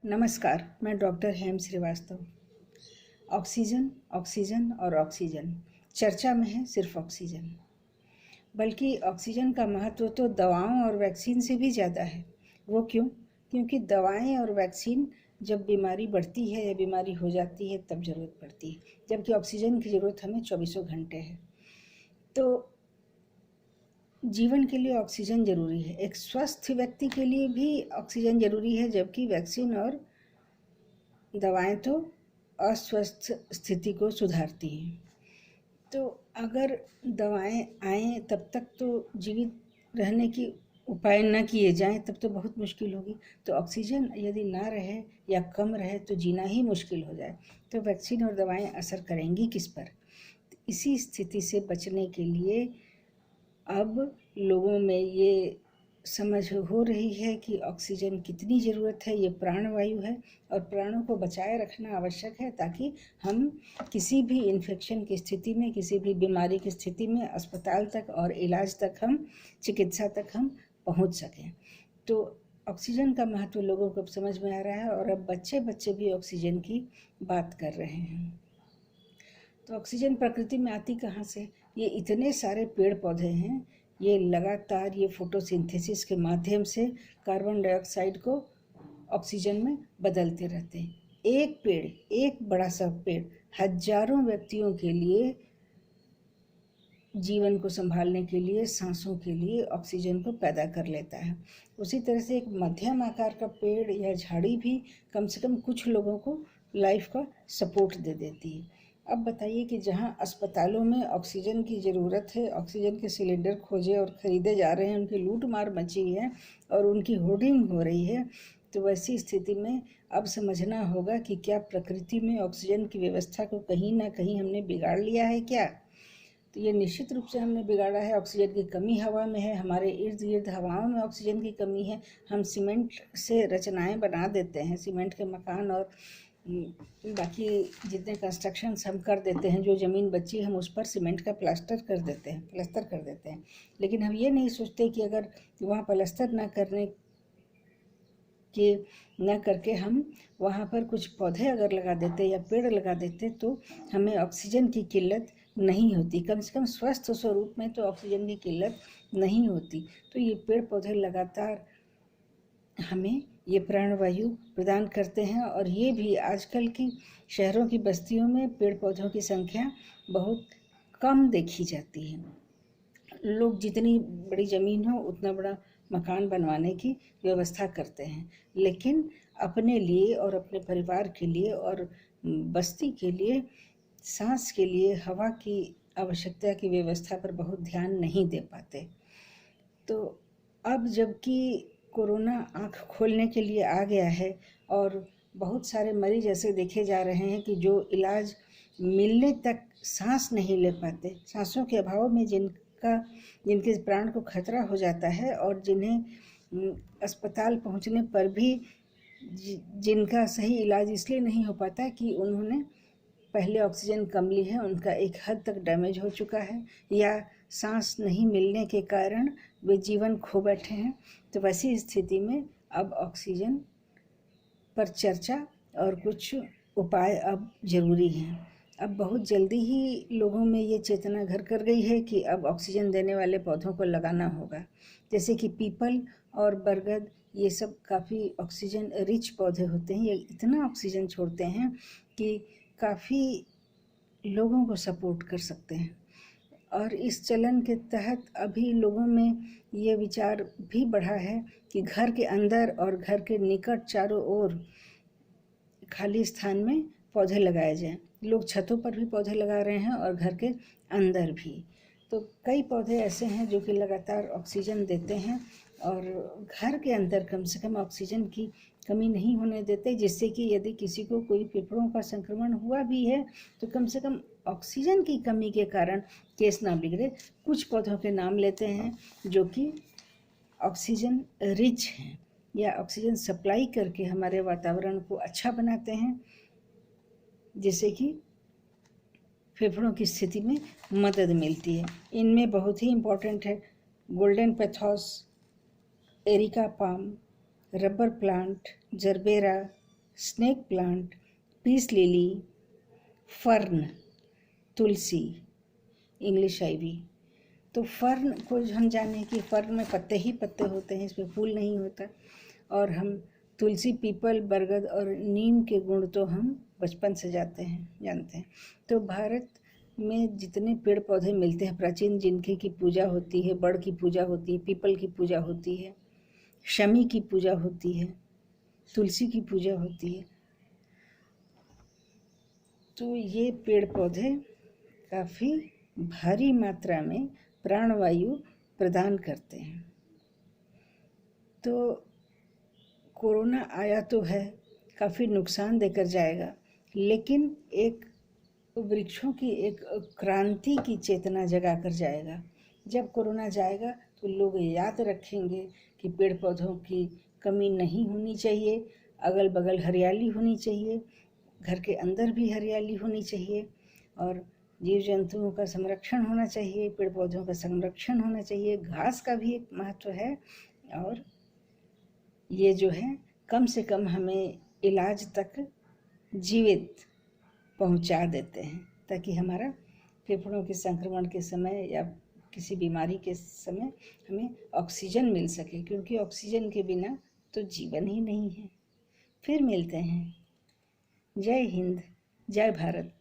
नमस्कार, मैं डॉक्टर हेम Srivastava. Oxygen, oxygen और ऑक्सीजन चर्चा में है सिर्फ ऑक्सीजन। बल्कि ऑक्सीजन का महत्व तो दवाओं और वैक्सीन से भी ज़्यादा है। वो क्यों? क्योंकि दवाएं और वैक्सीन जब बीमारी बढ़ती है या बीमारी हो जाती है तब ज़रूरत पड़ती है, जबकि ऑक्सीजन की ज़रूरत हमें 24 घंटे है। तो जीवन के लिए ऑक्सीजन ज़रूरी है। एक स्वस्थ व्यक्ति के लिए भी ऑक्सीजन ज़रूरी है, जबकि वैक्सीन और दवाएं तो अस्वस्थ स्थिति को सुधारती हैं। तो अगर दवाएं आएँ तब तक तो जीवित रहने की उपाय न किए जाएं तब तो बहुत मुश्किल होगी। तो ऑक्सीजन यदि ना रहे या कम रहे तो जीना ही मुश्किल हो जाए। तो वैक्सीन और दवाएं असर करेंगी किस पर? इसी स्थिति से बचने के लिए अब लोगों में ये समझ हो रही है कि ऑक्सीजन कितनी ज़रूरत है। ये प्राणवायु है और प्राणों को बचाए रखना आवश्यक है, ताकि हम किसी भी इन्फेक्शन की स्थिति में, किसी भी बीमारी की स्थिति में अस्पताल तक और इलाज तक हम, चिकित्सा तक हम पहुंच सकें। तो ऑक्सीजन का महत्व लोगों को अब समझ में आ रहा है और अब बच्चे बच्चे भी ऑक्सीजन की बात कर रहे हैं। तो ऑक्सीजन प्रकृति में आती कहाँ से? ये इतने सारे पेड़ पौधे हैं, ये लगातार ये फोटोसिंथेसिस के माध्यम से कार्बन डाइऑक्साइड को ऑक्सीजन में बदलते रहते हैं। एक पेड़, एक बड़ा सा पेड़ हजारों व्यक्तियों के लिए, जीवन को संभालने के लिए, सांसों के लिए ऑक्सीजन को पैदा कर लेता है। उसी तरह से एक मध्यम आकार का पेड़ या झाड़ी भी कम से कम कुछ लोगों को लाइफ का सपोर्ट दे देती है। अब बताइए कि जहाँ अस्पतालों में ऑक्सीजन की ज़रूरत है, ऑक्सीजन के सिलेंडर खोजे और ख़रीदे जा रहे हैं, उनकी लूट मार मची है और उनकी होर्डिंग हो रही है, तो वैसी स्थिति में अब समझना होगा कि क्या प्रकृति में ऑक्सीजन की व्यवस्था को कहीं ना कहीं हमने बिगाड़ लिया है क्या? तो ये निश्चित रूप से हमने बिगाड़ा है। ऑक्सीजन की कमी हवा में है, हमारे इर्द गिर्द हवाओं में ऑक्सीजन की कमी है। हम सीमेंट से रचनाएं बना देते हैं, सीमेंट के मकान और बाकी जितने कंस्ट्रक्शंस हम कर देते हैं, जो ज़मीन बची हम उस पर सीमेंट का प्लास्टर कर देते हैं। लेकिन हम ये नहीं सोचते कि अगर वहाँ प्लास्टर न करके हम वहाँ पर कुछ पौधे अगर लगा देते या पेड़ लगा देते तो हमें ऑक्सीजन की किल्लत नहीं होती। कम से कम स्वस्थ स्वरूप में तो ऑक्सीजन की किल्लत नहीं होती। तो ये पेड़ पौधे लगातार हमें ये प्राणवायु प्रदान करते हैं और ये भी आजकल की शहरों की बस्तियों में पेड़ पौधों की संख्या बहुत कम देखी जाती है। लोग जितनी बड़ी ज़मीन हो उतना बड़ा मकान बनवाने की व्यवस्था करते हैं, लेकिन अपने लिए और अपने परिवार के लिए और बस्ती के लिए, सांस के लिए, हवा की आवश्यकता की व्यवस्था पर बहुत ध्यान नहीं दे पाते। तो अब जबकि कोरोना आँख खोलने के लिए आ गया है और बहुत सारे मरीज ऐसे देखे जा रहे हैं कि जो इलाज मिलने तक सांस नहीं ले पाते, सांसों के अभाव में जिनके प्राण को खतरा हो जाता है और जिन्हें अस्पताल पहुंचने पर भी जिनका सही इलाज इसलिए नहीं हो पाता कि उन्होंने पहले ऑक्सीजन कम ली है, उनका एक हद तक डैमेज हो चुका है या सांस नहीं मिलने के कारण वे जीवन खो बैठे हैं। तो वैसी स्थिति में अब ऑक्सीजन पर चर्चा और कुछ उपाय अब ज़रूरी हैं। अब बहुत जल्दी ही लोगों में ये चेतना घर कर गई है कि अब ऑक्सीजन देने वाले पौधों को लगाना होगा, जैसे कि पीपल और बरगद। ये सब काफ़ी ऑक्सीजन रिच पौधे होते हैं, ये इतना ऑक्सीजन छोड़ते हैं कि काफ़ी लोगों को सपोर्ट कर सकते हैं। और इस चलन के तहत अभी लोगों में ये विचार भी बढ़ा है कि घर के अंदर और घर के निकट चारों ओर खाली स्थान में पौधे लगाए जाएं। लोग छतों पर भी पौधे लगा रहे हैं और घर के अंदर भी। तो कई पौधे ऐसे हैं जो कि लगातार ऑक्सीजन देते हैं और घर के अंदर कम से कम ऑक्सीजन की कमी नहीं होने देते, जिससे कि यदि किसी को कोई फेफड़ों का संक्रमण हुआ भी है तो कम से कम ऑक्सीजन की कमी के कारण केस ना बिगड़े। कुछ पौधों के नाम लेते हैं जो कि ऑक्सीजन रिच हैं या ऑक्सीजन सप्लाई करके हमारे वातावरण को अच्छा बनाते हैं, जिससे कि फेफड़ों की स्थिति में मदद मिलती है। इनमें बहुत ही इम्पोर्टेंट है golden pothos, areca palm, rubber plant, gerbera, snake plant, peace lily, fern, tulsi, English ivy. तो फर्न को हम जाने कि फर्न में पत्ते ही पत्ते होते हैं, इसमें फूल नहीं होता। और हम तुलसी, पीपल, बरगद और नीम के गुण तो हम बचपन से जानते हैं। तो भारत में जितने पेड़ पौधे मिलते हैं प्राचीन, जिनकी की पूजा होती है, बड़ की पूजा होती है, पीपल की पूजा होती है, शमी की पूजा होती है, तुलसी की पूजा होती है। तो ये पेड़ पौधे काफ़ी भारी मात्रा में प्राणवायु प्रदान करते हैं। तो कोरोना आया तो है, काफ़ी नुकसान देकर जाएगा, लेकिन एक वृक्षों की एक क्रांति की चेतना जगा कर जाएगा। जब कोरोना जाएगा तो लोग याद रखेंगे कि पेड़ पौधों की कमी नहीं होनी चाहिए, अगल बगल हरियाली होनी चाहिए, घर के अंदर भी हरियाली होनी चाहिए, और जीव जंतुओं का संरक्षण होना चाहिए, पेड़ पौधों का संरक्षण होना चाहिए। घास का भी एक महत्व है, और ये जो है कम से कम हमें इलाज तक जीवित पहुंचा देते हैं, ताकि हमारा फेफड़ों के संक्रमण के समय या किसी बीमारी के समय हमें ऑक्सीजन मिल सके, क्योंकि ऑक्सीजन के बिना तो जीवन ही नहीं है। फिर मिलते हैं। जय हिंद, जय भारत।